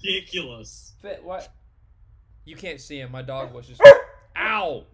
ridiculous. What? You can't see him. My dog was just. Ow!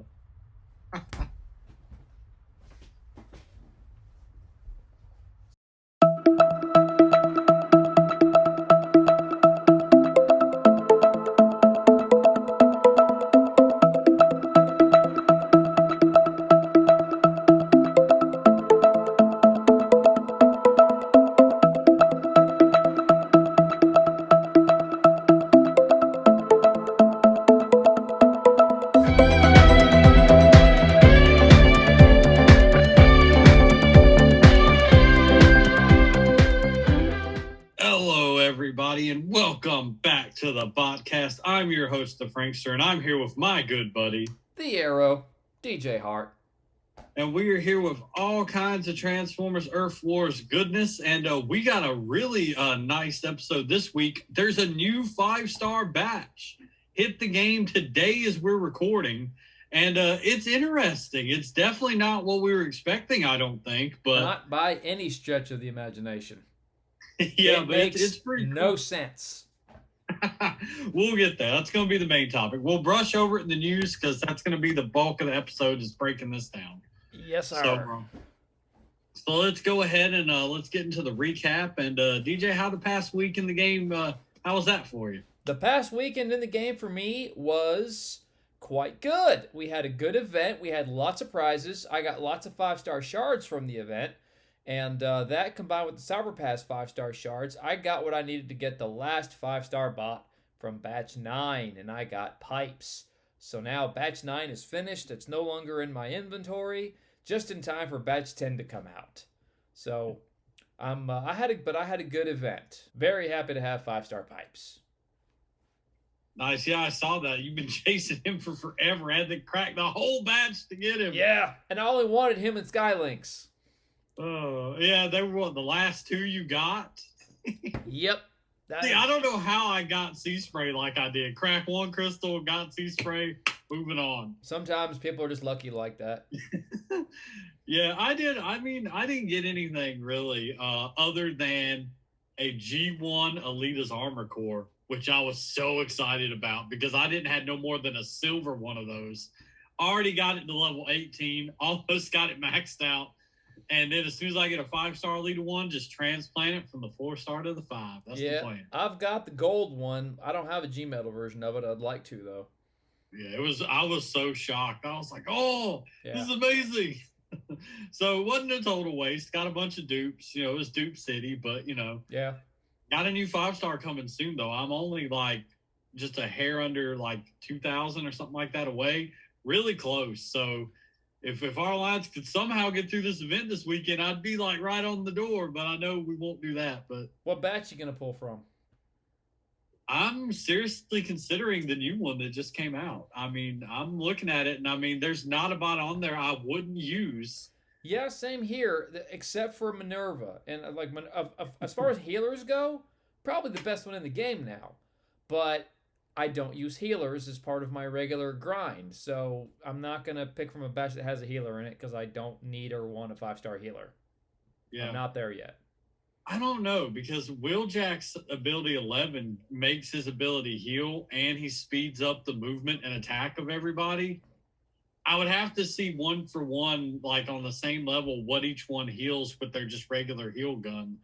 Hello, everybody, and welcome back to the podcast. I'm your host, the Frankster, and I'm here with my good buddy. The Arrow. DJ Hart. And we are here with all kinds of Transformers Earth Wars goodness. And we got a really nice episode this week. There's a new 5-star batch. Hit the game today as we're recording. And it's interesting. It's definitely not what we were expecting, I don't think. But Not by any stretch of the imagination. yeah, it but makes it's pretty no cool. sense. We'll get there. That's going to be the main topic. We'll brush over it in the news because that's going to be the bulk of the episode is breaking this down. Yes, sir. So let's go ahead and let's get into the recap. And DJ, how the past week in the game, how was that for you? The past weekend in the game for me was quite good. We had a good event. We had lots of prizes. I got lots of 5-star shards from the event. And that combined with the Cyber Pass 5-star shards, I got what I needed to get the last 5-star bot from Batch 9, and I got pipes. So now Batch 9 is finished. It's no longer in my inventory, just in time for Batch 10 to come out. So I had a good event. Very happy to have 5-star pipes. Nice. Yeah, I saw that. You've been chasing him for forever. Had to crack the whole batch to get him. Yeah, and I only wanted him and Skylinks. Oh, yeah, they were the last two you got? Yep. See, I don't know how I got Sea Spray like I did. Crack one crystal, got Sea Spray, moving on. Sometimes people are just lucky like that. Yeah, I did. I mean, I didn't get anything really other than a G1 Elita's Armor Core, which I was so excited about because I didn't have no more than a silver one of those. Already got it to level 18, almost got it maxed out. And then as soon as I get a 5-star Elite one, just transplant it from the 4-star to the 5. That's the plan. I've got the gold one. I don't have a G-Metal version of it. I'd like to, though. Yeah, I was so shocked. I was like, oh, This is amazing. So it wasn't a total waste. Got a bunch of dupes. It was Dupe City, but, Yeah. Got a new 5-star coming soon, though. I'm only, just a hair under, 2,000 or something like that away. Really close. So if our lines could somehow get through this event this weekend, I'd be right on the door, but I know we won't do that. But what batch you gonna pull from? I'm seriously considering the new one that just came out. I mean, I'm looking at it, and there's not a bot on there I wouldn't use. Yeah, same here, except for Minerva. And as far as healers go, probably the best one in the game now. But I don't use healers as part of my regular grind, so I'm not going to pick from a batch that has a healer in it because I don't need or want a 5-star healer. Yeah. I'm not there yet. I don't know, because Wheeljack's ability 11 makes his ability heal, and he speeds up the movement and attack of everybody. I would have to see one for one, on the same level, what each one heals with their just regular heal gun,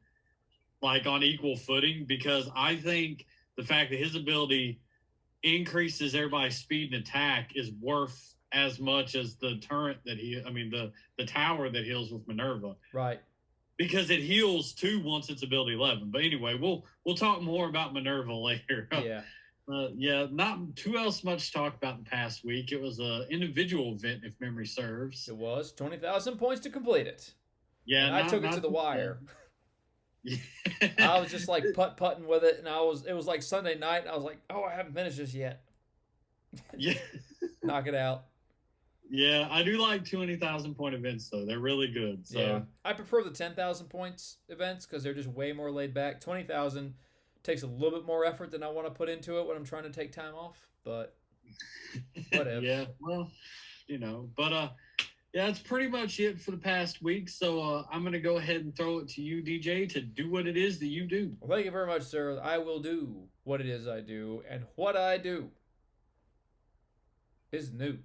on equal footing, because I think the fact that his ability increases everybody's speed and attack is worth as much as the turret the tower that heals with Minerva. Right. Because it heals too once it's ability 11. But anyway, we'll talk more about Minerva later. Yeah. Not too else much to talk about the past week. It was an individual event, if memory serves. It was 20,000 points to complete it. Yeah, and I took it to the wire. I was just putting with it, and it was like Sunday night, and I was like, oh, I haven't finished this yet. Yeah. Knock it out. Yeah, I do like 20,000 point events, though. They're really good. So. Yeah. I prefer the 10,000 points events because they're just way more laid back. 20,000 takes a little bit more effort than I want to put into it when I'm trying to take time off, but whatever. Yeah, well, but yeah, that's pretty much it for the past week. So I'm going to go ahead and throw it to you, DJ, to do what it is that you do. Well, thank you very much, sir. I will do what it is I do, and what I do is news.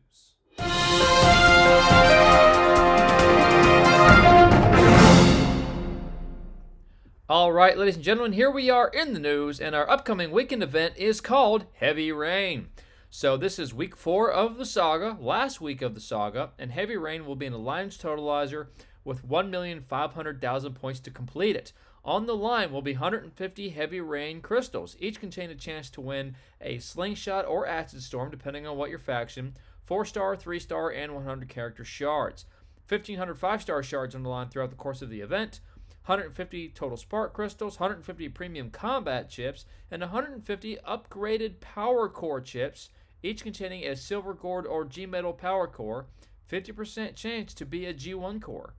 All right, ladies and gentlemen, here we are in the news, and our upcoming weekend event is called Heavy Rain. So this is week 4 of the saga, last week of the saga, and Heavy Rain will be an alliance totalizer with 1,500,000 points to complete it. On the line will be 150 Heavy Rain crystals, each contain a chance to win a slingshot or acid storm, depending on what your faction, 4-star, 3-star, and 100 character shards. 1,500 5-star shards on the line throughout the course of the event. 150 total spark crystals, 150 premium combat chips, and 150 upgraded power core chips, each containing a silver gourd or G metal power core, 50% chance to be a G1 core.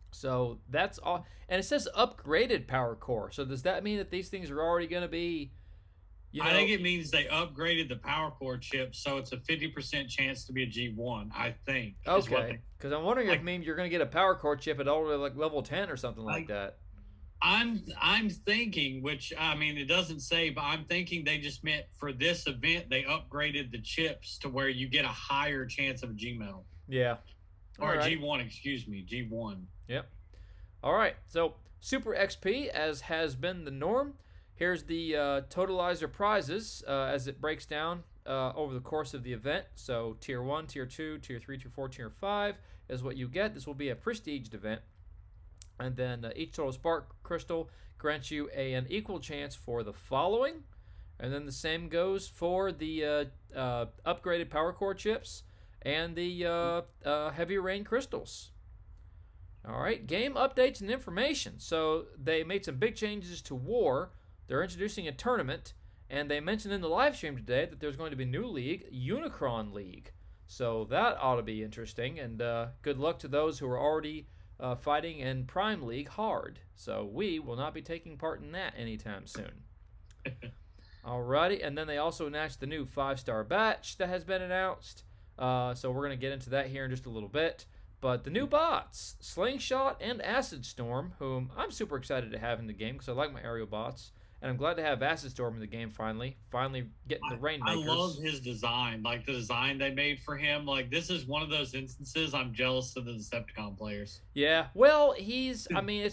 So that's all. And it says upgraded power core. So does that mean that these things are already going to be, I think it means they upgraded the power core chip, so it's a 50% chance to be a G1, I think. Okay. Because I'm wondering if it means you're going to get a power core chip at all like level 10 or something like that. I'm thinking, which, I mean, it doesn't say, but I'm thinking they just meant for this event, they upgraded the chips to where you get a higher chance of a G metal. Yeah. Or a G1, excuse me, G1. Yep. All right. So Super XP, as has been the norm. Here's the totalizer prizes as it breaks down over the course of the event. So Tier 1, Tier 2, Tier 3, Tier 4, Tier 5 is what you get. This will be a prestiged event. And then each total spark crystal grants you an equal chance for the following. And then the same goes for the upgraded power core chips and the heavy rain crystals. All right, game updates and information. So they made some big changes to War. They're introducing a tournament, and they mentioned in the live stream today that there's going to be a new league, Unicron League. So that ought to be interesting, and good luck to those who are already fighting in Prime League hard. So we will not be taking part in that anytime soon. Alrighty, and then they also announced the new 5-star batch that has been announced. So we're going to get into that here in just a little bit. But the new bots, Slingshot and Acid Storm, whom I'm super excited to have in the game because I like my aerial bots. And I'm glad to have Acid Storm in the game finally getting the Rainmakers. I love his design, like the design they made for him. Like, this is one of those instances I'm jealous of the Decepticon players. Yeah, well, it's the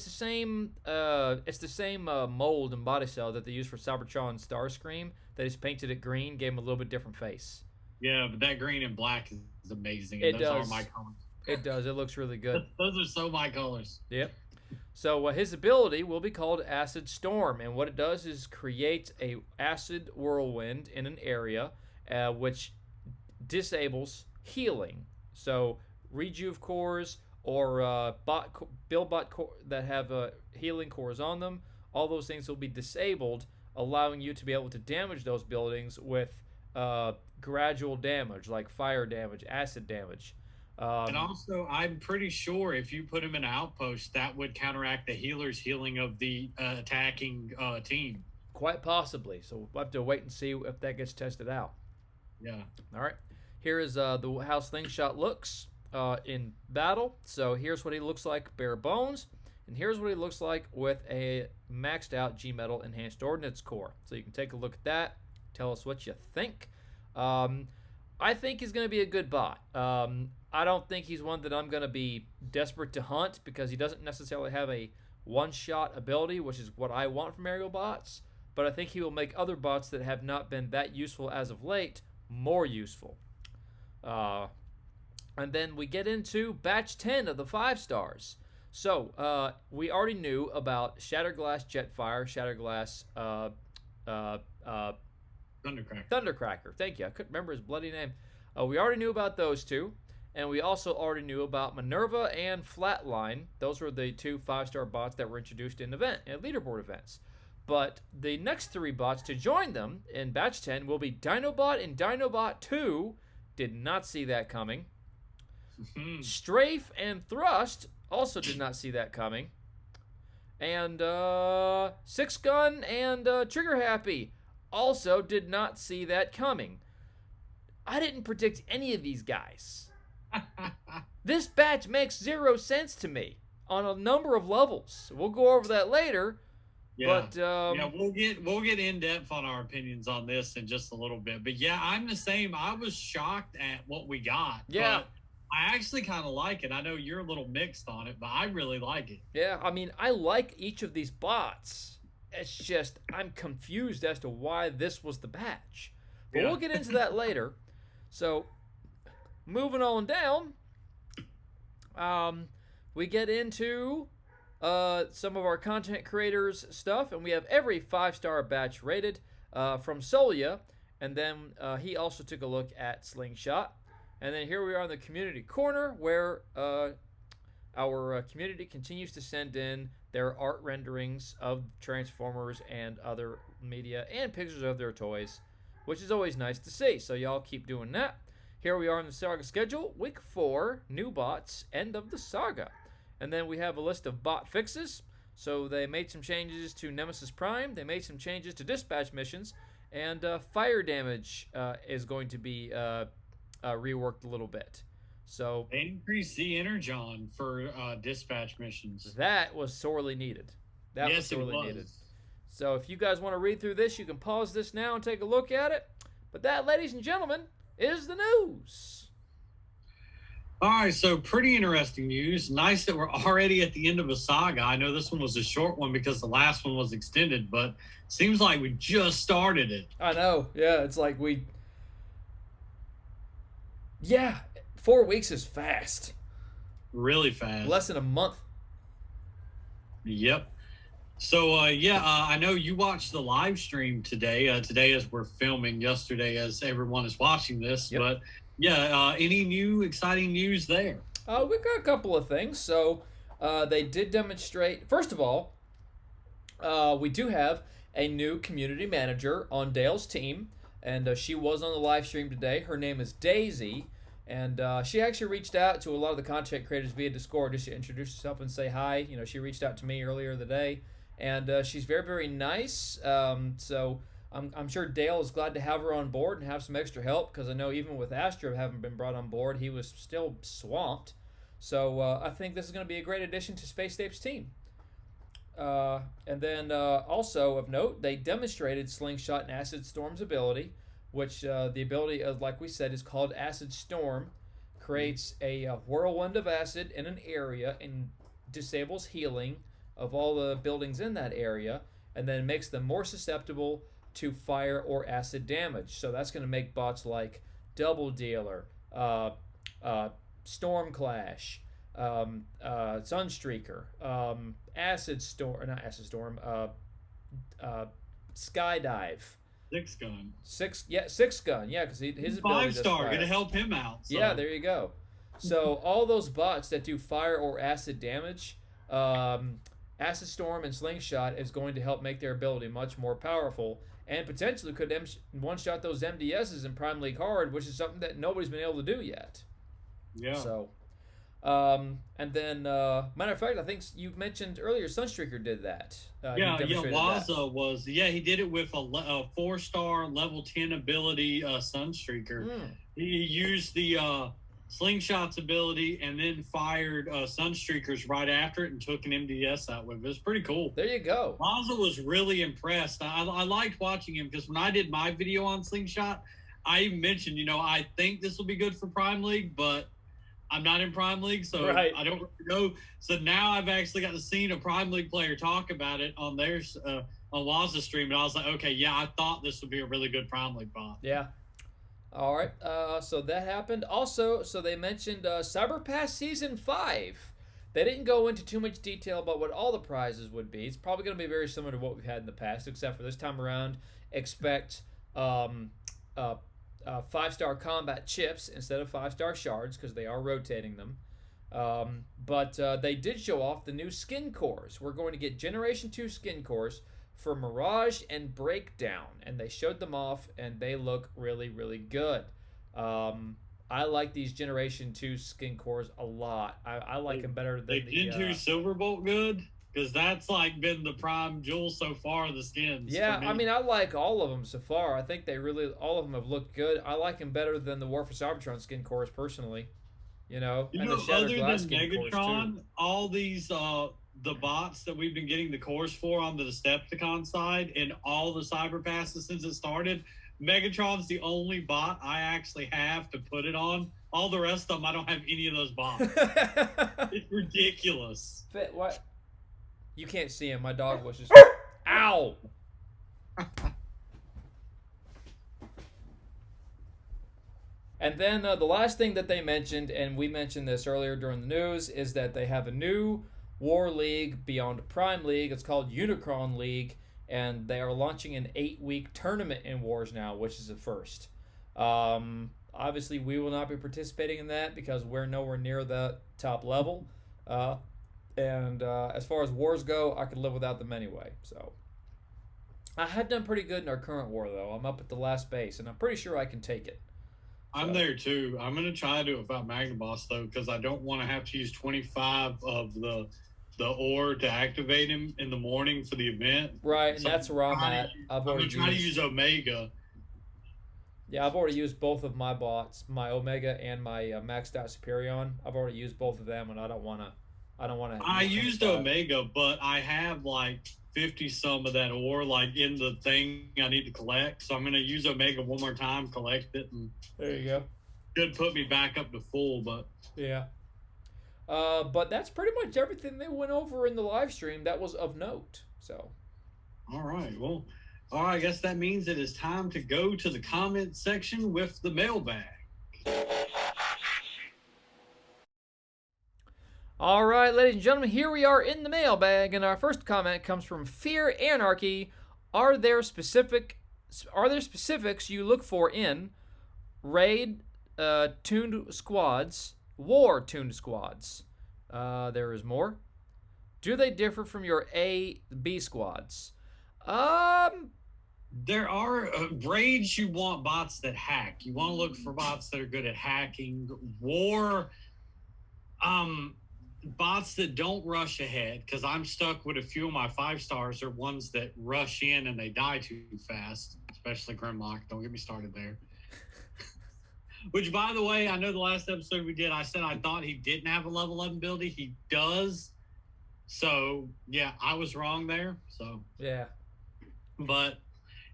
same mold and body cell that they used for Cybertron and Starscream. They just painted it green, gave him a little bit different face. Yeah, but that green and black is amazing. Those are my colors. It does. It looks really good. Those are so my colors. Yep. So his ability will be called Acid Storm, and what it does is create a acid whirlwind in an area, which disables healing. So rejuve cores or Buildbot core that have healing cores on them, all those things will be disabled, allowing you to be able to damage those buildings with gradual damage, like fire damage, acid damage. And also, I'm pretty sure if you put him in an outpost, that would counteract the healer's healing of the attacking team. Quite possibly. So we'll have to wait and see if that gets tested out. Yeah. All right. Here is how Slingshot looks in battle. So here's what he looks like bare bones. And here's what he looks like with a maxed out G-Metal Enhanced Ordnance Core. So you can take a look at that. Tell us what you think. I think he's going to be a good bot. I don't think he's one that I'm going to be desperate to hunt because he doesn't necessarily have a one-shot ability, which is what I want from aerial bots. But I think he will make other bots that have not been that useful as of late more useful. And then we get into Batch 10 of the 5-stars. So we already knew about Shatterglass Jetfire, Shatterglass Thundercracker. Thank you. I couldn't remember his bloody name. We already knew about those two. And we also already knew about Minerva and Flatline. Those were the two 5-star bots that were introduced in leaderboard events. But the next 3 bots to join them in Batch 10 will be Dinobot and Dinobot 2. Did not see that coming. Strafe and Thrust also did not see that coming. And SixGun and Trigger Happy also did not see that coming. I didn't predict any of these guys. This batch makes 0 sense to me on a number of levels. We'll go over that later. Yeah. But Yeah, we'll get in depth on our opinions on this in just a little bit. But yeah, I'm the same. I was shocked at what we got. yeah, But I actually kind of like it. I know you're a little mixed on it, but I really like it. yeah. I mean, I like each of these bots. It's just I'm confused as to why this was the batch. But Yeah. we'll get into that later. So, moving on down, we get into some of our content creators stuff, and we have every 5-star batch rated from Solia, and then he also took a look at Slingshot. And then here we are in the community corner, where our community continues to send in their art renderings of Transformers and other media and pictures of their toys, which is always nice to see. So y'all keep doing that. Here we are in the saga schedule, week 4, new bots, end of the saga. And then we have a list of bot fixes. So they made some changes to Nemesis Prime, they made some changes to dispatch missions, and fire damage is going to be reworked a little bit. So They increased the energon for dispatch missions. that was sorely needed. That was Yes, it sorely was. needed. So if you guys want to read through this, you can pause this now and take a look at it. But that, ladies and gentlemen, is the news. All right, so pretty interesting news. Nice that we're already at the end of a saga. I know this one was a short one because the last one was extended, but seems like we just started it. I know. Yeah, it's like Yeah, 4 weeks is fast. Really fast. Less than a month. Yep. So, I know you watched the live stream today. Today as we're filming, yesterday as everyone is watching this. Yep. But, yeah, any new exciting news there? We've got a couple of things. So they did demonstrate. First of all, we do have a new community manager on Dale's team, and she was on the live stream today. Her name is Daisy, and she actually reached out to a lot of the content creators via Discord just to introduce herself and say hi. You know, she reached out to me earlier the day, and she's very, very nice. So I'm sure Dale is glad to have her on board and have some extra help, because I know even with Astro having been brought on board, he was still swamped. So I think this is going to be a great addition to Space Tape's team. And then also of note, they demonstrated Slingshot and Acid Storm's ability, which the ability, like we said, is called Acid Storm. Creates a whirlwind of acid in an area and disables healing of all the buildings in that area, and then makes them more susceptible to fire or acid damage. So that's going to make bots like Double Dealer, Storm Clash, Sunstreaker, Acid Storm, not Acid Storm, Skydive. SixGun. SixGun, yeah, because his ability does 5-star, fire. gonna help him out. So. Yeah, there you go. So all those bots that do fire or acid damage, Acid Storm and Slingshot is going to help make their ability much more powerful, and potentially could one-shot those MDSs in Prime League Hard, which is something that nobody's been able to do yet. Yeah. So, and then, matter of fact, I think you mentioned earlier Sunstreaker did that. Waza was, he did it with a 4-star level 10 ability Sunstreaker. He used the Slingshot's ability and then fired Sunstreakers right after it and took an MDS out with it. It was pretty cool. There you go. Waza was really impressed. I liked watching him because when I did my video on Slingshot, I even mentioned, I think this will be good for Prime League, but I'm not in Prime League, so right. I don't know. So now I've actually got to see a Prime League player talk about it on theirs on Waza's stream, and I was like, okay, yeah, I thought this would be a really good Prime League bot. Yeah. All right. So that happened. Also, so they mentioned Cyber Pass Season 5. They didn't go into too much detail about what all the prizes would be. It's probably going to be very similar to what we've had in the past, except for this time around, expect 5-star combat chips instead of 5-star shards, because they are rotating them. But they did show off the new skin cores. We're going to get Generation 2 skin cores for Mirage and Breakdown, and they showed them off, and they look really, really good. I like these Generation 2 skin cores a lot. I like them better than the Gen 2 Silverbolt good? Because that's been the prime jewel so far, the skins. Yeah, I mean, I like all of them so far. I think all of them have looked good. I like them better than the War for Cybertron skin cores personally. And the Shattered other Glass than skin cores Megatron, too. all these the bots that we've been getting the cores for on the Decepticon side and all the cyber passes since it started, Megatron's the only bot I actually have to put it on. All the rest of them, I don't have any of those bots. It's ridiculous. What? You can't see him. My dog was just... Ow! And then the last thing that they mentioned, and we mentioned this earlier during the news, is that they have a new War League beyond Prime League. It's called Unicron League, and they are launching an 8-week tournament in Wars now, which is a first. Obviously, we will not be participating in that because we're nowhere near the top level. And as far as wars go, I could live without them anyway. So I have done pretty good in our current war, though. I'm up at the last base, and I'm pretty sure I can take it. I'm there too. I'm going to try to do it without Magnaboss, though, because I don't want to have to use 25 of the ore to activate him in the morning for the event. Right, and so that's where I'm at. I'm going to try to use Omega. Yeah, I've already used both of my bots, my Omega and my maxed out Superion. I've already used both of them, and I don't want to. I used Omega, but I have like 50 some of that ore like in the thing I need to collect. So I'm going to use Omega one more time, collect it, and there you go. Should put me back up to full, but yeah. But that's pretty much everything they went over in the live stream that was of note. So, all right. Well, all right. I guess that means it is time to go to the comment section with the mailbag. All right, ladies and gentlemen, here we are in the mailbag, and our first comment comes from Fear Anarchy. Are there specifics you look for in raid tuned squads, war tuned squads? There is more. Do they differ from your A, B squads? There are raids you want bots that hack. You want to look for bots that are good at hacking. War, bots that don't rush ahead, because I'm stuck with a few of my 5 stars are ones that rush in and they die too fast, especially Grimlock. Don't get me started there. Which, by the way, I know the last episode we did, I said I thought he didn't have a level 11 ability. He does. So, yeah, I was wrong there. So, yeah. But,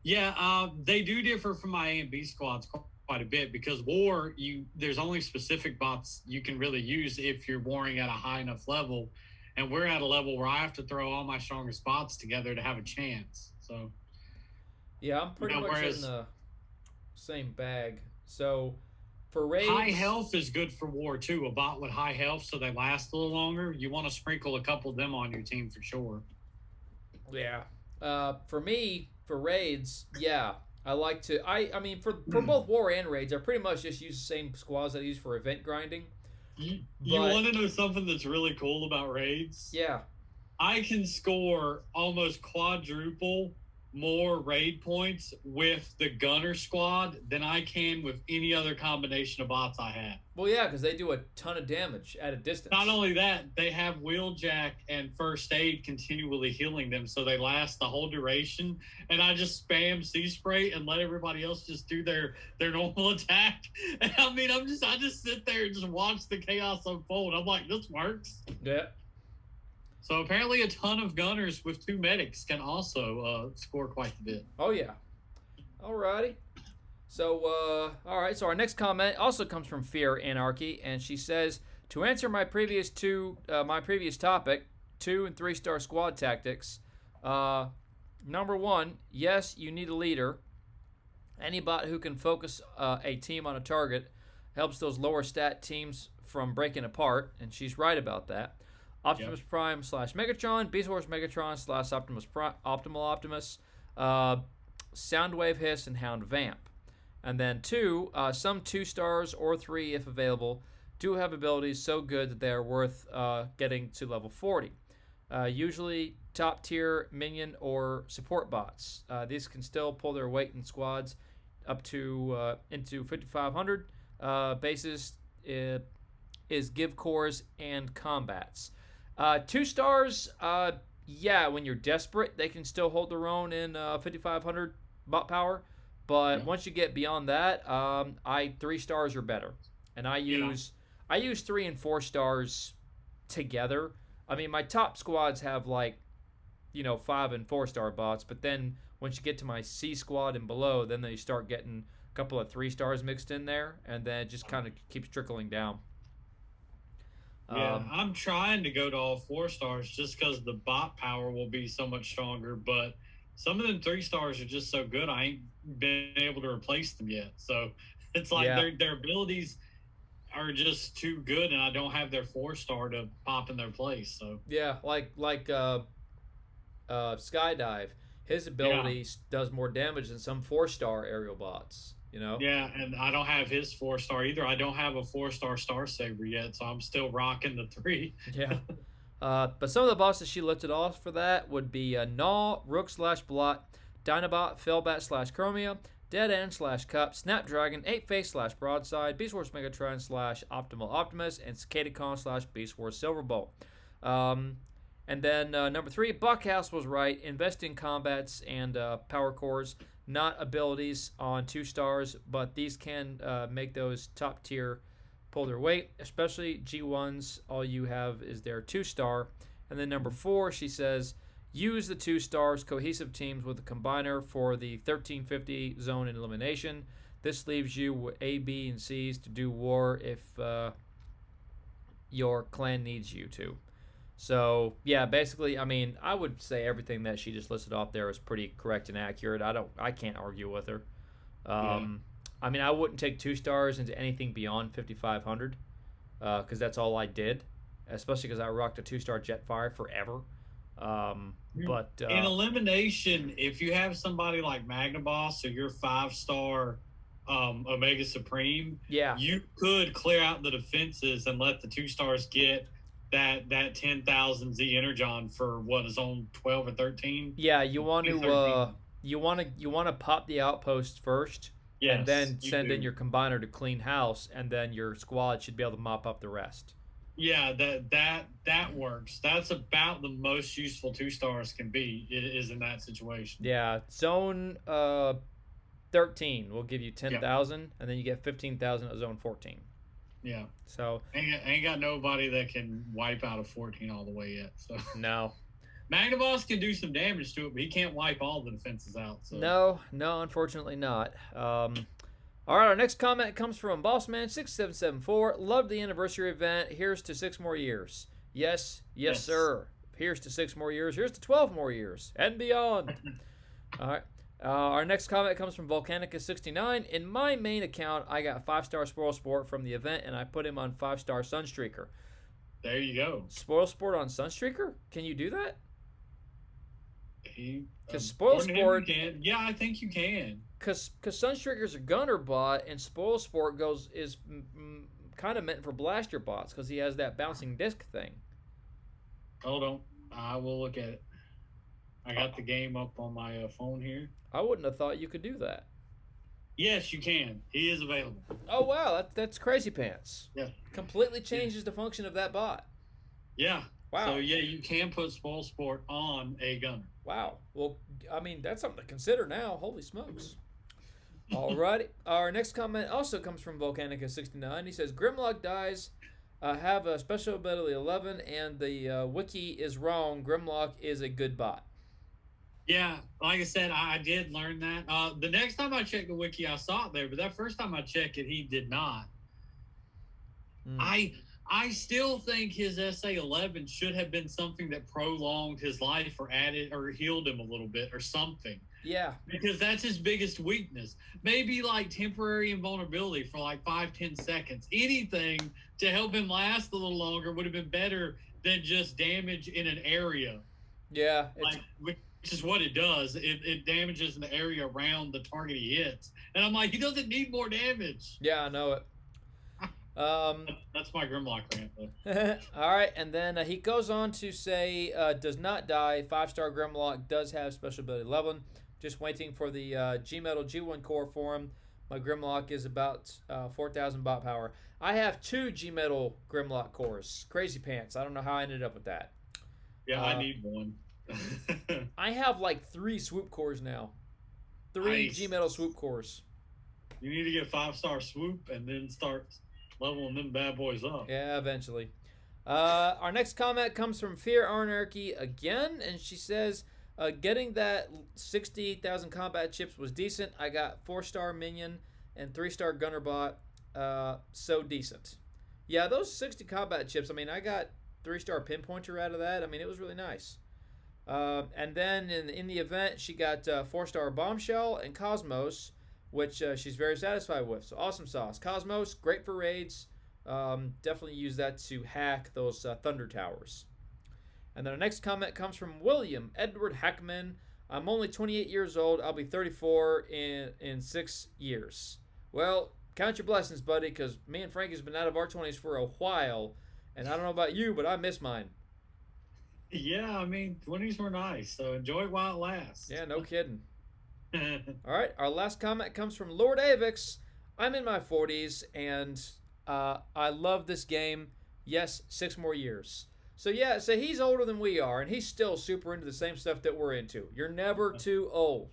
yeah, they do differ from my A and B squads quite a bit, because war, there's only specific bots you can really use if you're warring at a high enough level, and we're at a level where I have to throw all my strongest bots together to have a chance. So yeah, I'm pretty much in the same bag. So for raids, high health is good for war too. A bot with high health, so they last a little longer. You want to sprinkle a couple of them on your team for sure. Yeah. For me, for raids, yeah, I like to. I mean, for both war and raids, I pretty much just use the same squads I use for event grinding. You want to know something that's really cool about raids? Yeah. I can score almost quadruple more raid points with the gunner squad than I can with any other combination of bots I have. Well, yeah, because they do a ton of damage at a distance. Not only that, they have Wheeljack and First Aid continually healing them, so they last the whole duration. And I just spam Sea Spray and let everybody else just do their normal attack. And I mean, I just sit there and just watch the chaos unfold. I'm like, this works. Yeah. So apparently a ton of gunners with 2 medics can also score quite a bit. Oh, yeah. Alrighty. So, all right. So our next comment also comes from Fear Anarchy, and she says, to answer my previous topic, 2 and 3 star squad tactics. Number 1, yes, you need a leader. Any bot who can focus a team on a target helps those lower stat teams from breaking apart, and she's right about that. Optimus Prime / Megatron, Beast Wars Megatron / Optimal Optimus, Soundwave Hiss, and Hound Vamp. And then 2, some 2 stars or 3 if available do have abilities so good that they are worth getting to level 40. Usually top tier minion or support bots. These can still pull their weight in squads up to into 5,500 bases. Is give cores and combats. 2 stars, yeah, when you're desperate, they can still hold their own in 5,500 bot power. But once you get beyond that, 3 stars or better. And I use 3 and 4 stars together. I mean, my top squads have like, 5 and 4-star bots, but then once you get to my C squad and below, then they start getting a couple of 3 stars mixed in there, and then it just kind of keeps trickling down. Yeah, I'm trying to go to all 4 stars just because the bot power will be so much stronger. But some of them 3 stars are just so good, I ain't been able to replace them yet. So it's like Yeah. their abilities are just too good, and I don't have their 4 star to pop in their place. So Yeah, like Skydive, his yeah, ability does more damage than some 4-star aerial bots. You know. yeah, and I don't have his 4 star either. I don't have a 4 star saber yet, so I'm still rocking the 3. Yeah. But some of the bosses she listed off for that would be Gnaw, Rook slash Blot, Dinobot, Fellbat slash Chromia, Dead End slash Cup, Snapdragon, 8-Face slash Broadside, Beast Wars Megatron slash Optimal Optimus, and Cicadacon slash Beast Wars Silverbolt. And then number 3, Buckhouse was right. Invest in combats and power cores, not abilities on 2 stars, but these can make those top tier pull their weight, especially G1s. All you have is their 2-star. And then number 4, she says, use the 2 stars cohesive teams with a combiner for the 1350 zone and elimination. This leaves you with A, B, and C's to do war if your clan needs you to. So yeah, basically, I mean, I would say everything that she just listed off there is pretty correct and accurate. I can't argue with her. Yeah. I mean, I wouldn't take 2 stars into anything beyond 5,500 because that's all I did, especially because I rocked a 2-star Jetfire forever. But in elimination, if you have somebody like Magnaboss or your 5-star Omega Supreme, yeah, you could clear out the defenses and let the 2 stars get that 10,000 Z Energon for what is on 12 or 13. Yeah, you want to pop the outpost first. Yes, and then send in your combiner to clean house, and then your squad should be able to mop up the rest. Yeah, that works. That's about the most useful 2 stars can be, is in that situation. Yeah, zone 13 will give you 10,000, yep. And then you get 15,000 at zone 14. Yeah. So ain't got nobody that can wipe out a 14 all the way yet. So no. Magnaboss can do some damage to it, but he can't wipe all the defenses out. So. No, unfortunately not. All right, our next comment comes from Bossman6774. Loved the anniversary event. Here's to 6 more years. Yes, sir. Here's to 6 more years. Here's to 12 more years and beyond. All right. Our next comment comes from Volcanica69. In my main account, I got 5-star Spoil Sport from the event, and I put him on 5-star Sunstreaker. There you go. Spoil Sport on Sunstreaker? Can you do that? Because Spoil Sport, yeah, I think you can. Because Sunstreaker's a gunner bot, and Spoil Sport is kind of meant for blaster bots because he has that bouncing disc thing. Hold on, I will look at it. I got the game up on my phone here. I wouldn't have thought you could do that. Yes, you can. He is available. Oh wow, that's crazy pants. Yeah, completely changes the function of that bot. Yeah. Wow. So yeah, you can put Spoil Sport on a gunner. Wow. Well, I mean, that's something to consider now. Holy smokes. Alrighty. Our next comment also comes from Volcanica69. He says, Grimlock dies, have a special ability 11, and the wiki is wrong. Grimlock is a good bot. Yeah, like I said, I did learn that. The next time I checked the wiki, I saw it there, but that first time I checked it, he did not. I still think his SA11 should have been something that prolonged his life or added or healed him a little bit or something. Yeah. Because that's his biggest weakness. Maybe like temporary invulnerability for like 5-10 seconds. Anything to help him last a little longer would have been better than just damage in an area. Yeah. Which is what it does. It damages an area around the target he hits. And I'm like, he doesn't need more damage. Yeah, I know it. That's my Grimlock rant, though. All right, and then he goes on to say, does not die. 5-star Grimlock does have special ability 11. Just waiting for the G-Metal G1 core for him. My Grimlock is about 4,000 bot power. I have 2 G-Metal Grimlock cores. Crazy pants. I don't know how I ended up with that. Yeah, I need one. I have like 3 swoop cores now. 3 nice. G-Metal swoop cores. You need to get 5-star swoop and then start leveling them bad boys up. Yeah, eventually. Our next comment comes from Fear Anarchy again, and she says, getting that 68,000 combat chips was decent. I got 4-star minion and 3-star gunner bot. So decent. Yeah, those 60 combat chips, I mean, I got 3-star pinpointer out of that. I mean, it was really nice. And then in the event, she got 4-star bombshell and Cosmos, which she's very satisfied with. So awesome sauce. Cosmos, great for raids. Definitely use that to hack those thunder towers. And then our next comment comes from William Edward Hackman. I'm only 28 years old. I'll be 34 in 6 years. Well, count your blessings, buddy, because me and Frankie's been out of our 20s for a while. And I don't know about you, but I miss mine. Yeah, I mean, 20s were nice, so enjoy it while it lasts. Yeah, no kidding. All right, our last comment comes from Lord Avix. I'm in my 40s, and I love this game. Yes, 6 more years. So yeah, so he's older than we are, and he's still super into the same stuff that we're into. You're never too old.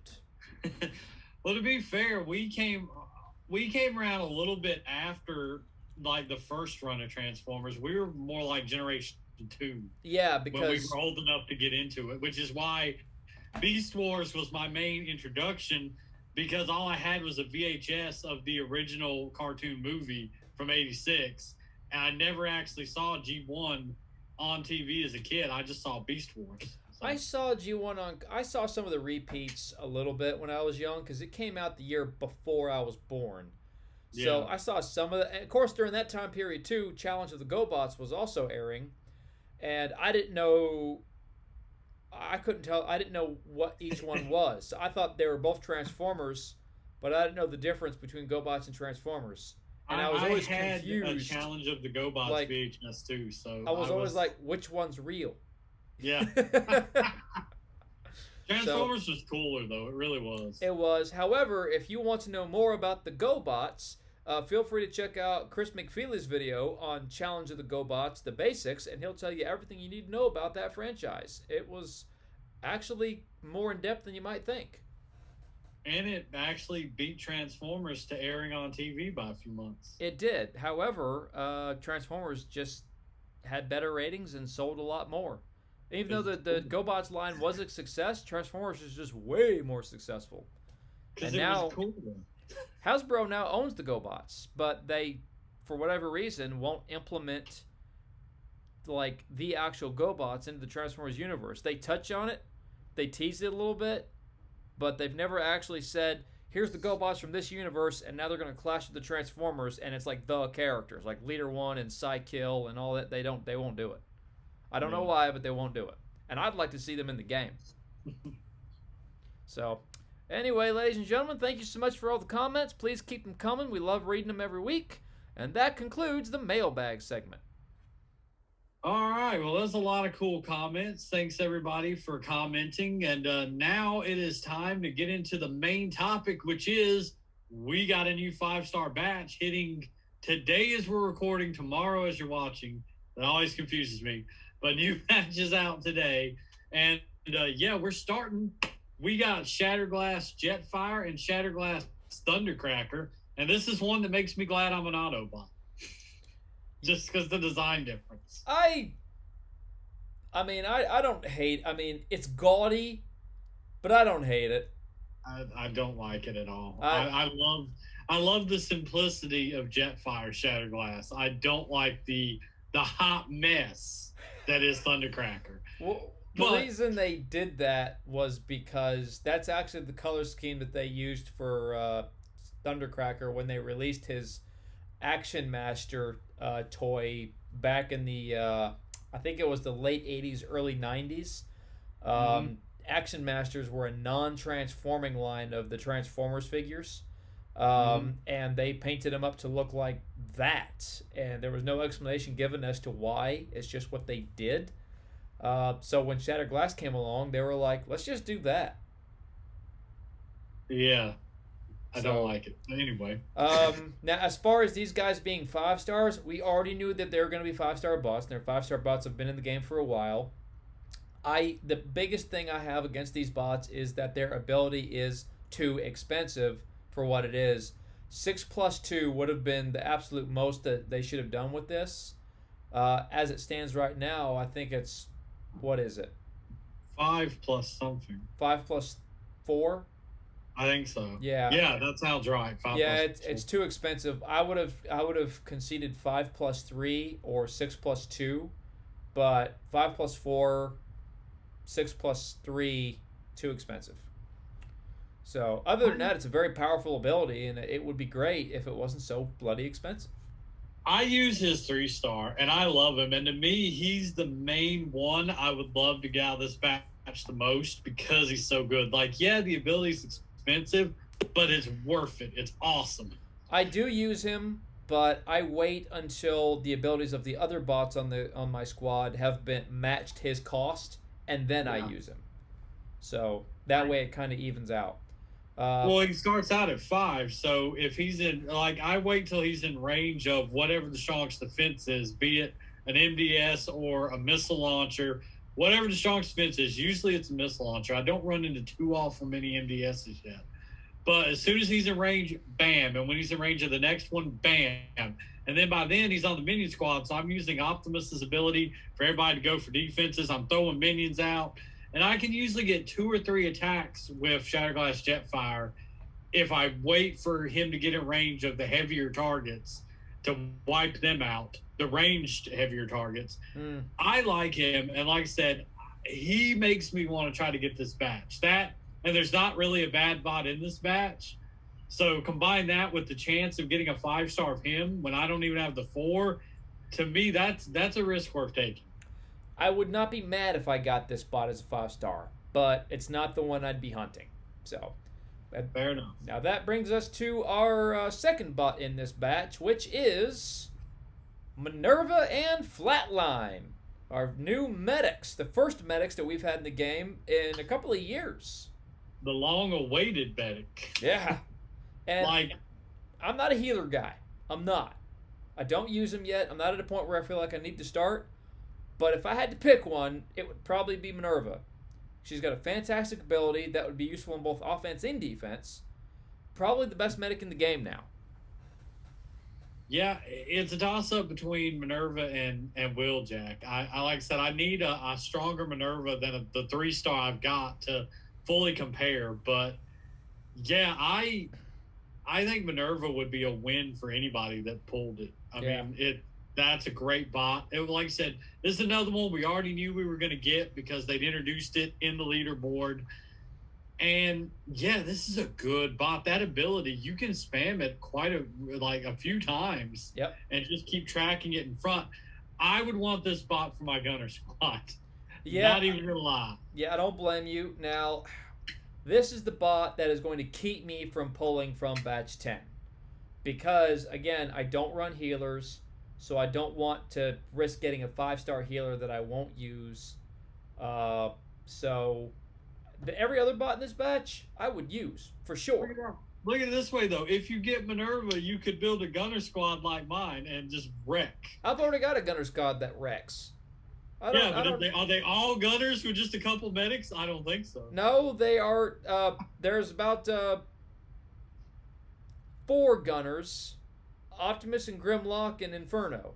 Well, to be fair, we came around a little bit after like the first run of Transformers. We were more like Generation 2. Yeah, because when we were old enough to get into it, which is why Beast Wars was my main introduction, because all I had was a VHS of the original cartoon movie from '86, and I never actually saw G1 on TV as a kid. I just saw Beast Wars. So. I saw G1 on. I saw some of the repeats a little bit when I was young because it came out the year before I was born. So yeah. I saw some of it. And of course, during that time period too, Challenge of the GoBots was also airing, and I didn't know. I couldn't tell. I didn't know what each one was. So I thought they were both Transformers, but I didn't know the difference between GoBots and Transformers. And I was always confused. A Challenge of the GoBots like, VHS too. So I was always like, which one's real? Yeah. Transformers was cooler though. It really was. It was. However, if you want to know more about the GoBots, feel free to check out Chris McFeely's video on Challenge of the GoBots, the basics, and he'll tell you everything you need to know about that franchise. It was actually more in depth than you might think. And it actually beat Transformers to airing on TV by a few months. It did. However, Transformers just had better ratings and sold a lot more. Even though the GoBots line was a success, Transformers is just way more successful. Because it was cool. Hasbro now owns the GoBots, but they, for whatever reason, won't implement like the actual GoBots into the Transformers universe. They touch on it, they tease it a little bit, but they've never actually said, here's the GoBots from this universe, and now they're going to clash with the Transformers, and it's like the characters, like Leader One and Psykill and all that. They won't do it. I don't know why, but they won't do it. And I'd like to see them in the game. So, anyway, ladies and gentlemen, thank you so much for all the comments. Please keep them coming. We love reading them every week. And that concludes the mailbag segment. All right. Well, there's a lot of cool comments. Thanks, everybody, for commenting. And now it is time to get into the main topic, which is we got a new 5-star batch hitting today as we're recording, tomorrow as you're watching. That always confuses me. But new batch is out today. And, yeah, we're starting. We got Shatterglass Jetfire and Shatterglass Thundercracker. And this is one that makes me glad I'm an Autobot. Just because the design difference. I don't hate. I mean, it's gaudy, but I don't hate it. I don't like it at all. I love the simplicity of Jetfire Shatterglass. I don't like the hot mess that is Thundercracker. Well, the reason they did that was because that's actually the color scheme that they used for Thundercracker when they released his Action Master toy back in the I think it was the late 80s, early 90s. Action Masters were a non-transforming line of the Transformers figures. And they painted them up to look like that. And there was no explanation given as to why. It's just what they did. So when Shatterglass came along, they were like, let's just do that. Yeah. I don't like it. But anyway. Now, as far as these guys being 5 stars, we already knew that they were going to be 5-star bots. Their 5-star bots have been in the game for a while. The biggest thing I have against these bots is that their ability is too expensive for what it is. 6 plus 2 would have been the absolute most that they should have done with this. As it stands right now, I think it's, what is it? 5 plus something. 5 plus 4. I think so. Yeah, Yeah, that sounds right. 5 yeah. plus It's too expensive. I would have conceded 5 plus 3 or 6 plus 2, but 5 plus 4, 6 plus 3, too expensive. So other than that, it's a very powerful ability, and it would be great if it wasn't so bloody expensive. I use his 3-star, and I love him. And to me, he's the main one I would love to get out of this batch the most because he's so good. Like, yeah, the ability's expensive, but it's worth it. It's awesome. I do use him, but I wait until the abilities of the other bots on my squad have been matched his cost, and then I use him. So that way it kind of evens out. Well, he starts out at 5, so if he's in, like, I wait till he's in range of whatever the strongest defense is, be it an MDS or a missile launcher, whatever the strongest defense is. Usually it's a missile launcher. I don't run into too awful many MDSs yet. But as soon as he's in range, bam. And when he's in range of the next one, bam. And then by then, he's on the minion squad, so I'm using Optimus's ability for everybody to go for defenses. I'm throwing minions out. And I can usually get 2 or 3 attacks with Shatterglass Jetfire if I wait for him to get in range of the heavier targets to wipe them out, the ranged heavier targets. I like him, and like I said, he makes me want to try to get this batch. And there's not really a bad bot in this batch. So combine that with the chance of getting a 5-star of him when I don't even have the 4, to me, that's a risk worth taking. I would not be mad if I got this bot as a 5-star, but it's not the one I'd be hunting. So, fair enough. Now that brings us to our second bot in this batch, which is Minerva and Flatline, our new medics, the first medics that we've had in the game in a couple of years. The long-awaited medic. Yeah. And like, I'm not a healer guy. I'm not. I don't use him yet. I'm not at a point where I feel like I need to start. But if I had to pick one, it would probably be Minerva. She's got a fantastic ability that would be useful in both offense and defense. Probably the best medic in the game now. Yeah, it's a toss-up between Minerva and Wheeljack. I like I said, I need a stronger Minerva than the 3-star I've got to fully compare. But, yeah, I think Minerva would be a win for anybody that pulled it. I mean, that's a great bot. Like I said, this is another one we already knew we were going to get because they'd introduced it in the leaderboard. And, yeah, this is a good bot. That ability, you can spam it a few times and just keep tracking it in front. I would want this bot for my gunner squad. Yeah, not even going to lie. Yeah, I don't blame you. Now, this is the bot that is going to keep me from pulling from batch 10. Because, again, I don't run healers. So I don't want to risk getting a 5-star healer that I won't use. So every other bot in this batch, I would use, for sure. Look at it this way, though. If you get Minerva, you could build a gunner squad like mine and just wreck. I've already got a gunner squad that wrecks. Are they all gunners with just a couple medics? I don't think so. No, they are. There's about 4 gunners. Optimus and Grimlock and Inferno.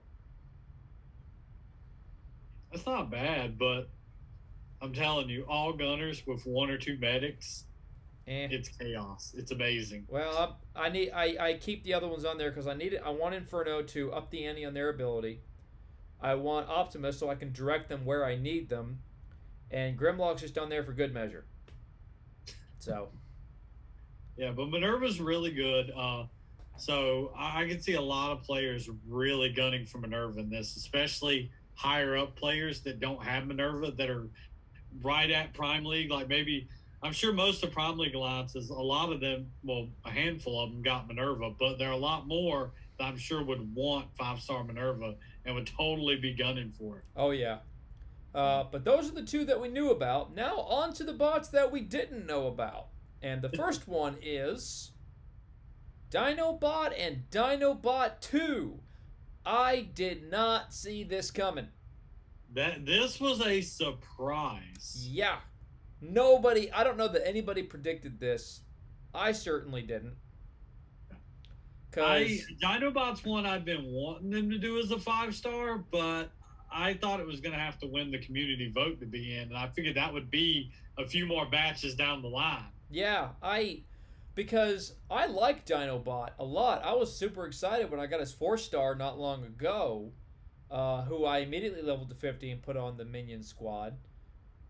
That's not bad, but I'm telling you, all gunners with 1 or 2 medics, it's chaos. It's amazing. Well, I keep the other ones on there because I need it. I want Inferno to up the ante on their ability. I want Optimus so I can direct them where I need them, and Grimlock's just on there for good measure. So. Yeah, but Minerva's really good. So I can see a lot of players really gunning for Minerva in this, especially higher up players that don't have Minerva that are right at Prime League. Like maybe, I'm sure most of Prime League alliances, a lot of them, well, a handful of them got Minerva, but there are a lot more that I'm sure would want 5-star Minerva and would totally be gunning for it. Oh, yeah. But those are the 2 that we knew about. Now on to the bots that we didn't know about. And the first one is Dinobot and Dinobot 2. I did not see this coming. This was a surprise. Yeah. I don't know that anybody predicted this. I certainly didn't. because Dinobot's one I've been wanting them to do as a 5-star, but I thought it was going to have to win the community vote to be in, and I figured that would be a few more batches down the line. yeah, because I like Dinobot a lot. I was super excited when I got his 4-star not long ago, who I immediately leveled to 50 and put on the minion squad.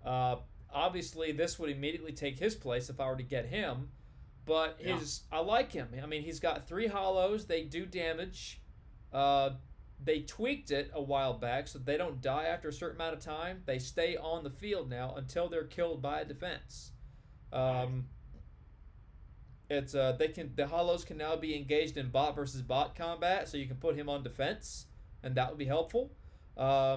Obviously, this would immediately take his place if I were to get him. But I like him. I mean, he's got 3 hollows. They do damage. They tweaked it a while back so they don't die after a certain amount of time. They stay on the field now until they're killed by a defense. The hollows can now be engaged in bot versus bot combat, so you can put him on defense, and that would be helpful. I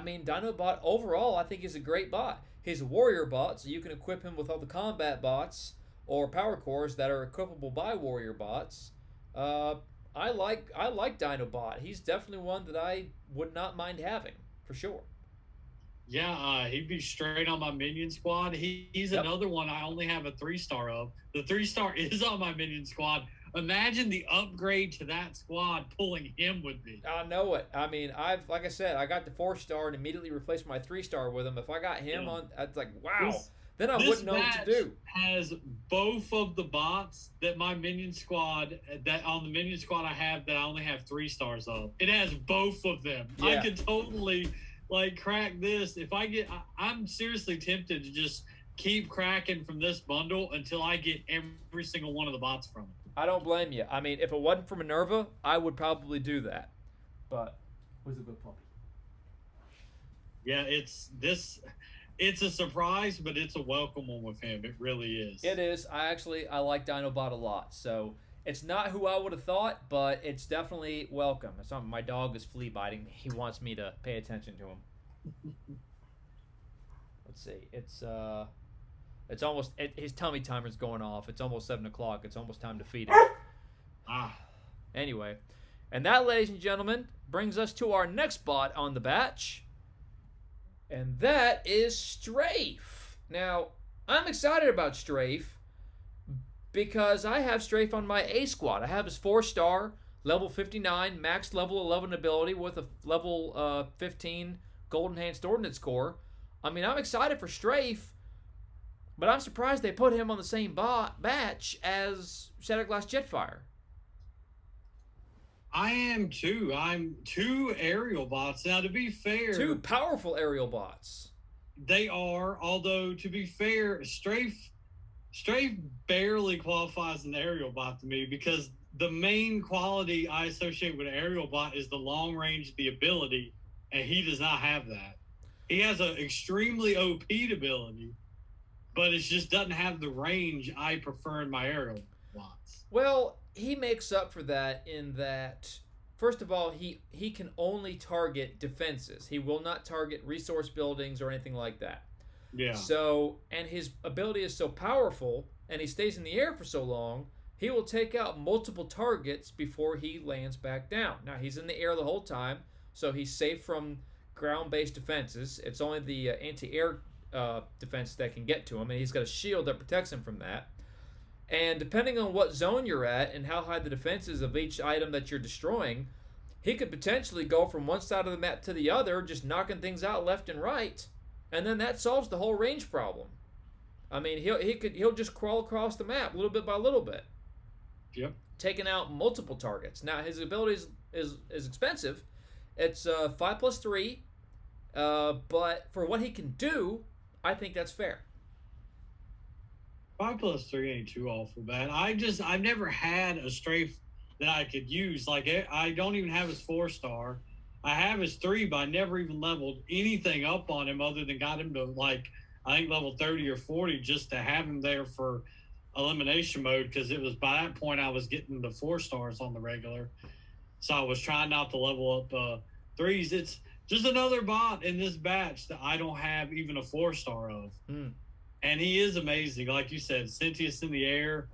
mean, Dinobot overall, I think he's a great bot. He's a warrior bot, so you can equip him with all the combat bots or power cores that are equipable by warrior bots. I like Dinobot. He's definitely one that I would not mind having for sure. Yeah, he'd be straight on my minion squad. He's another one I only have a 3-star of. The 3-star is on my minion squad. Imagine the upgrade to that squad pulling him would be. I know it. I mean, like I said, I got the 4-star and immediately replaced my 3-star with him. If I got him on, it's like, wow. Then I wouldn't know what to do. Has both of the bots that my minion squad, that on the minion squad I have that I only have 3-stars of. It has both of them. Yeah. I could totally crack this. If I'm seriously tempted to just keep cracking from this bundle until I get every single one of the bots from it. I don't blame you. I mean, if it wasn't for Minerva, I would probably do that. But was a good puppy. Yeah, it's a surprise, but it's a welcome one with him. It really is. It is. I like Dinobot a lot. So it's not who I would have thought, but it's definitely welcome. My dog is flea biting me. He wants me to pay attention to him. Let's see. It's almost his tummy timer's going off. It's almost 7 o'clock. It's almost time to feed him. Anyway, and that, ladies and gentlemen, brings us to our next bot on the batch. And that is Strafe. Now, I'm excited about Strafe because I have Strafe on my A squad. I have his 4-star, level 59, max level 11 ability with a level 15 Gold Enhanced Ordnance Core. I mean, I'm excited for Strafe, but I'm surprised they put him on the same batch as Shatterglass Jetfire. I am too. I'm 2 aerial bots. Now, to be fair... 2 powerful aerial bots. They are, although, to be fair, Strafe barely qualifies as an aerial bot to me because the main quality I associate with an aerial bot is the long range, the ability, and he does not have that. He has an extremely OP ability, but it just doesn't have the range I prefer in my aerial bots. Well, he makes up for that in that, first of all, he can only target defenses. He will not target resource buildings or anything like that. Yeah. So, and his ability is so powerful, and he stays in the air for so long, he will take out multiple targets before he lands back down. Now, he's in the air the whole time, so he's safe from ground-based defenses. It's only the anti-air defense that can get to him, and he's got a shield that protects him from that. And depending on what zone you're at and how high the defense is of each item that you're destroying, he could potentially go from one side of the map to the other, just knocking things out left and right, and then that solves the whole range problem. I mean, he'll just crawl across the map little bit by little bit. Yep. Taking out multiple targets. Now, his ability is expensive. It's 5+3, but for what he can do, I think that's fair. 5+3 ain't too awful bad. I've never had a Strafe that I could use. I don't even have his 4-star. I have his 3, but I never even leveled anything up on him other than got him to I think level 30 or 40 just to have him there for elimination mode, because it was by that point I was getting the 4-stars on the regular. So I was trying not to level up 3s. It's just another bot in this batch that I don't have even a 4-star of. And he is amazing. Like you said, Sentius in the air.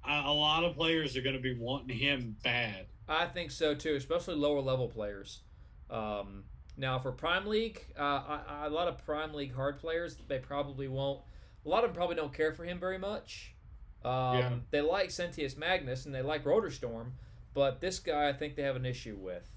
A lot of players are going to be wanting him bad. I think so too, especially lower level players. Now for Prime League, a lot of Prime League hard players, they probably won't. A lot of them probably don't care for him very much. Yeah. They like Sentius Magnus and they like Rotor Storm, but this guy I think they have an issue with.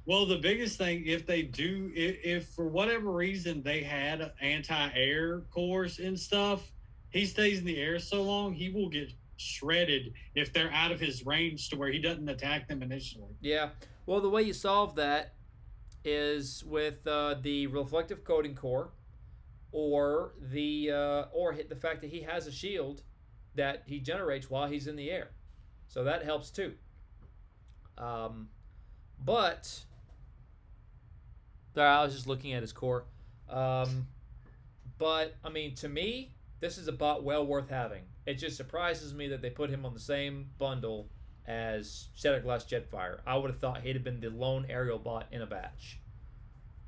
Well, the biggest thing, if they do, if for whatever reason they had anti-air course and stuff, he stays in the air so long, he will get shredded if they're out of his range to where he doesn't attack them initially. Yeah. Well, the way you solve that is with the reflective coating core, or hit the fact that he has a shield that he generates while he's in the air, so that helps too. But I was just looking at his core. But I mean, to me, this is a bot well worth having. It just surprises me that they put him on the same bundle as Shatterglass Jetfire. I would have thought he'd have been the lone aerial bot in a batch.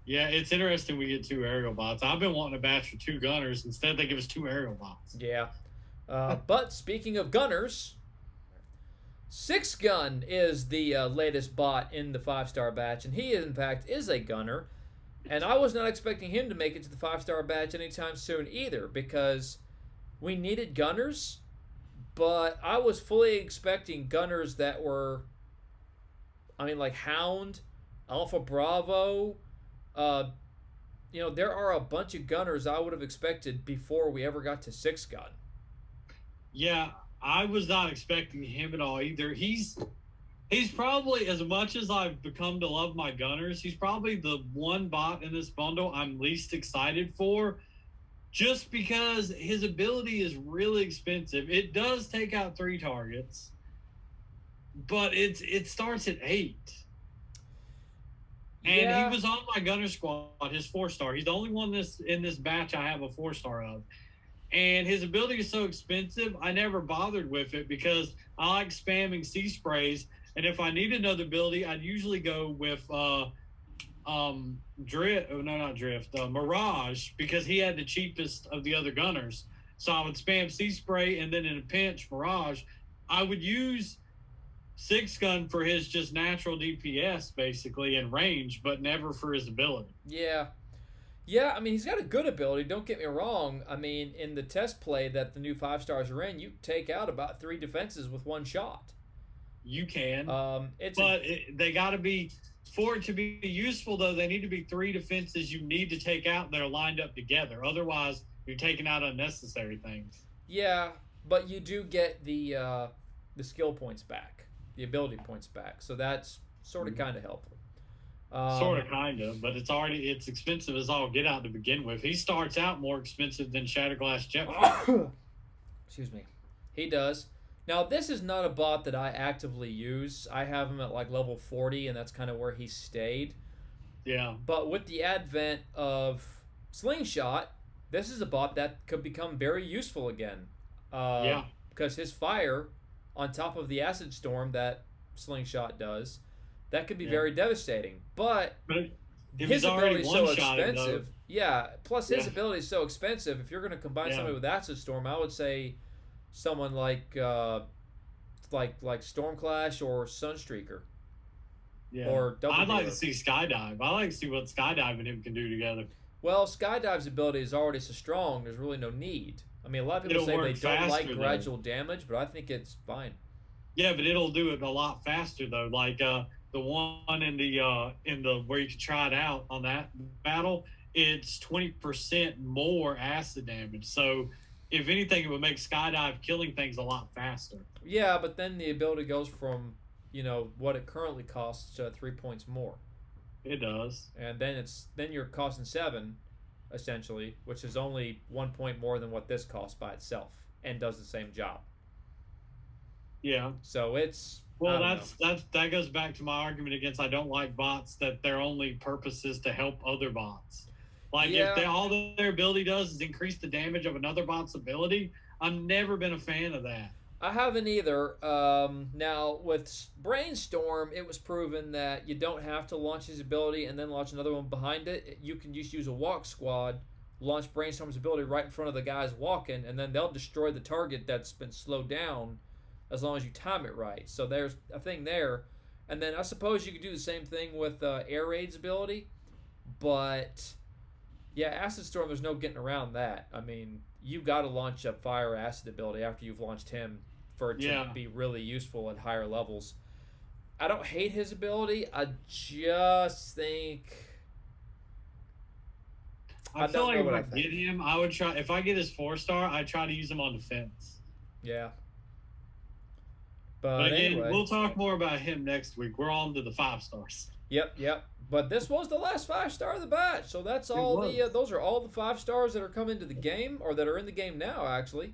Yeah, it's interesting we get 2 aerial bots. I've been wanting a batch for 2 gunners. Instead, they give us 2 aerial bots. Yeah. But speaking of gunners, SixGun is the latest bot in the 5-star batch, and he, in fact, is a gunner. And I was not expecting him to make it to the 5-star batch anytime soon either, because we needed gunners, but I was fully expecting gunners that were, I mean, like Hound, Alpha Bravo. There are a bunch of gunners I would have expected before we ever got to SixGun. Yeah, I was not expecting him at all either. He's probably, as much as I've become to love my gunners, he's probably the one bot in this bundle I'm least excited for, just because his ability is really expensive. It does take out 3 targets, but it starts at 8. And Yeah. he was on my gunner squad, his 4-star. He's the only one in this batch I have a 4-star of. And his ability is so expensive, I never bothered with it because I like spamming sea sprays. And if I need another ability, I'd usually go with Mirage, because he had the cheapest of the other gunners. So I would spam sea spray, and then in a pinch, Mirage. I would use SixGun for his just natural DPS, basically, and range, but never for his ability. Yeah. Yeah, I mean, he's got a good ability, don't get me wrong. I mean, in the test play that the new 5-stars are in, you take out about 3 defenses with 1 shot. You can. But they got to be, for it to be useful, though, they need to be 3 defenses you need to take out that are lined up together. Otherwise, you're taking out unnecessary things. Yeah, but you do get the skill points back, the ability points back. So that's sort of kind of helpful. Sort of, kind of, but it's expensive as all get out to begin with. He starts out more expensive than Shatterglass Jetfire. Excuse me. He does. Now, this is not a bot that I actively use. I have him at like level 40, and that's kind of where he stayed. Yeah. But with the advent of Slingshot, this is a bot that could become very useful again. Yeah. Because his fire, on top of the Acid Storm that Slingshot does, that could be very devastating. But his ability is so expensive. Yeah. Plus, his ability is so expensive. If you're going to combine somebody with Acid Storm, I would say someone like Stormclash or Sunstreaker. Yeah. Or Double I'd like Dealer. to see Skydive. I like to see what Skydive and him can do together. Well, Skydive's ability is already so strong, there's really no need. I mean, a lot of people It'll say they don't like faster, gradual damage, but I think it's fine. Yeah, but it'll do it a lot faster though. Like the one in the where you can try it out on that battle, it's 20% more acid damage. So if anything, it would make Skydive killing things a lot faster. Yeah, but then the ability goes from, what it currently costs to 3 points more. It does. And then you're costing 7, essentially, which is only 1 point more than what this costs by itself and does the same job. Yeah. So it's that goes back to my argument against I don't like bots that their only purpose is to help other bots. Like if all their ability does is increase the damage of another bot's ability, I've never been a fan of that. I haven't either. Now, with Brainstorm, it was proven that you don't have to launch his ability and then launch another one behind it. You can just use a walk squad, launch Brainstorm's ability right in front of the guys walking, and then they'll destroy the target that's been slowed down as long as you time it right. So there's a thing there. And then I suppose you could do the same thing with Air Raid's ability. But, yeah, Acid Storm, there's no getting around that. I mean, you got to launch a fire acid ability after you've launched him for it to be really useful at higher levels. I don't hate his ability. I just think I feel like if I get him, I would try. If I get his 4-star, I'd try to use him on defense. Yeah. But again, anyway, we'll talk more about him next week. We're on to the 5-stars. Yep. But this was the last 5-star of the batch, so that's all those are all the 5-stars that are coming to the game, or that are in the game now, actually.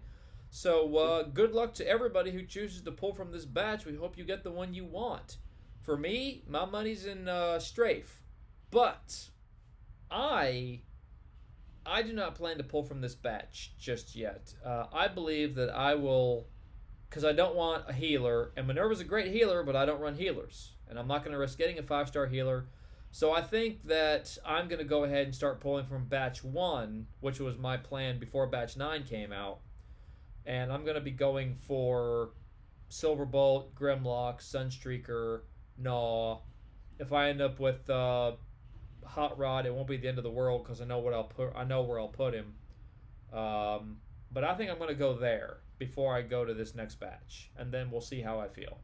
So good luck to everybody who chooses to pull from this batch. We hope you get the one you want. For me, my money's in Strafe, but I do not plan to pull from this batch just yet. I believe that I will, because I don't want a healer, and Minerva's a great healer, but I don't run healers, and I'm not going to risk getting a 5-star healer. So I think that I'm going to go ahead and start pulling from batch 1, which was my plan before batch 9 came out. And I'm going to be going for Silverbolt, Grimlock, Sunstreaker, Gnaw. If I end up with Hot Rod, it won't be the end of the world because I know where I'll put him. But I think I'm going to go there before I go to this next batch, and then we'll see how I feel.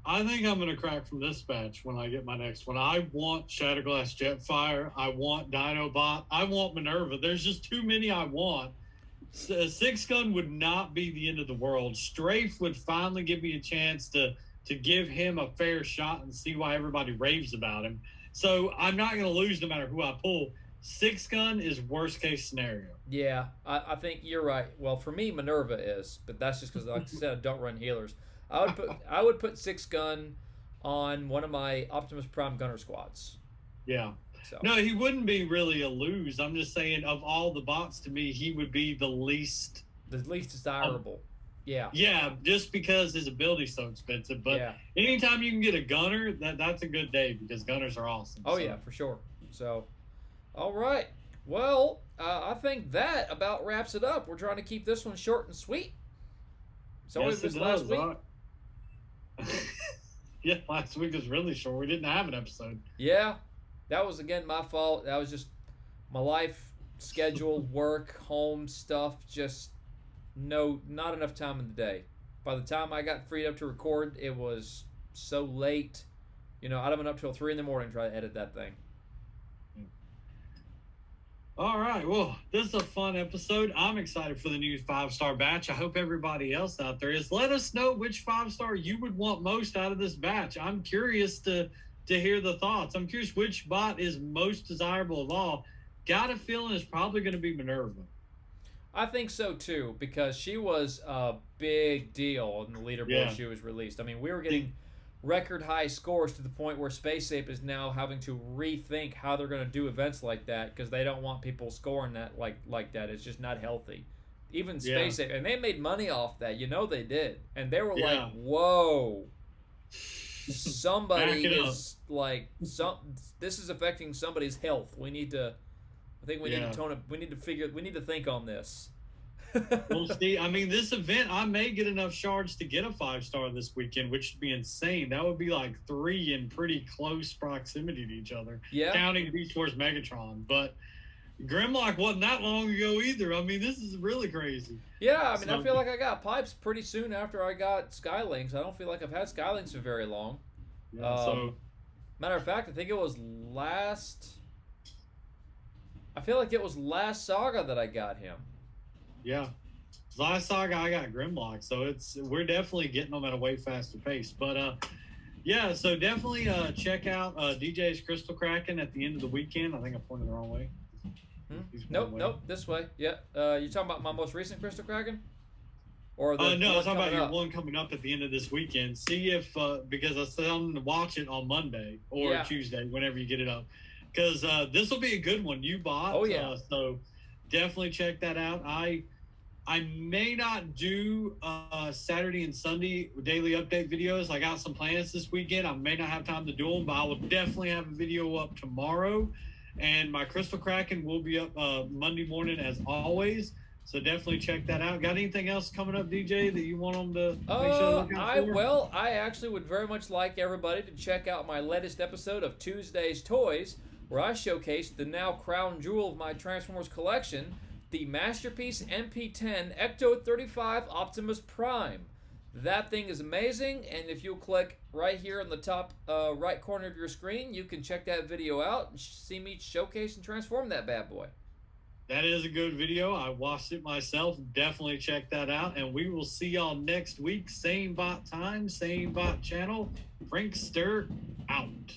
I think I'm going to crack from this batch when I get my next one. I want Shatterglass Jetfire. I want Dinobot. I want Minerva. There's just too many I want. SixGun would not be the end of the world. Strafe would finally give me a chance to give him a fair shot and see why everybody raves about him. So I'm not going to lose no matter who I pull. SixGun is worst case scenario. Yeah, I think you're right. Well, for me, Minerva is, but that's just because, like I said, I don't run healers. I would put SixGun on one of my Optimus Prime Gunner squads. Yeah. So. No, he wouldn't be really a lose. I'm just saying, of all the bots, to me, he would be the least desirable. Yeah. Yeah, just because his ability's so expensive. But anytime you can get a gunner, that's a good day because gunners are awesome. Oh, yeah, for sure. So, all right. Well, I think that about wraps it up. We're trying to keep this one short and sweet. So yes, it last week. Yeah, last week was really short. We didn't have an episode. Yeah. That was, again, my fault. That was just my life schedule, work, home stuff, just not enough time in the day. By the time I got freed up to record, it was so late. I'd have been up till 3 in the morning trying to edit that thing. All right. Well, this is a fun episode. I'm excited for the new 5-star batch. I hope everybody else out there is. Let us know which 5-star you would want most out of this batch. I'm curious to hear the thoughts. I'm curious which bot is most desirable of all. Got a feeling it's probably going to be Minerva. I think so too, because she was a big deal in the leaderboard she was released. I mean, we were getting record high scores to the point where Space Ape is now having to rethink how they're going to do events like that because they don't want people scoring that like that. It's just not healthy. Even Space Ape, and they made money off that. They did, and they were like, "Whoa." Somebody is this is affecting somebody's health. We need to need to tone it. We need to think on this. Well, see, I mean, this event, I may get enough shards to get a 5-star this weekend, which would be insane. That would be like 3 in pretty close proximity to each other. Yeah. Counting Beast Wars Megatron. But Grimlock wasn't that long ago either. I mean, this is really crazy. Yeah, I mean, I feel like I got pipes pretty soon after I got Skylinks. I don't feel like I've had Skylinks for very long. Yeah, matter of fact, I think it was last last Saga that I got him. Yeah. Last Saga I got Grimlock, so we're definitely getting them at a way faster pace. But so definitely check out DJ's Crystal Kraken at the end of the weekend. I think I pointed the wrong way. Nope, this way. Yeah. You talking about my most recent Crystal Kraken? Or no, I was talking about your one coming up at the end of this weekend. See if because I said I'm gonna watch it on Monday or Tuesday, whenever you get it up. Because this will be a good one. You bought. Oh yeah. So definitely check that out. I may not do Saturday and Sunday daily update videos. I got some plans this weekend. I may not have time to do them, but I will definitely have a video up tomorrow. And my Crystal Kraken will be up Monday morning as always. So definitely check that out. Got anything else coming up, DJ, that you want them to make sure to look out for? I actually would very much like everybody to check out my latest episode of Tuesday's Toys, where I showcased the now crown jewel of my Transformers collection, the Masterpiece MP10 Ecto 35 Optimus Prime. That thing is amazing, and if you'll click right here on the top right corner of your screen, you can check that video out and see me showcase and transform that bad boy. That is a good video. I watched it myself. Definitely check that out. And we will see y'all next week. Same bot time, same bot channel. Frankster out.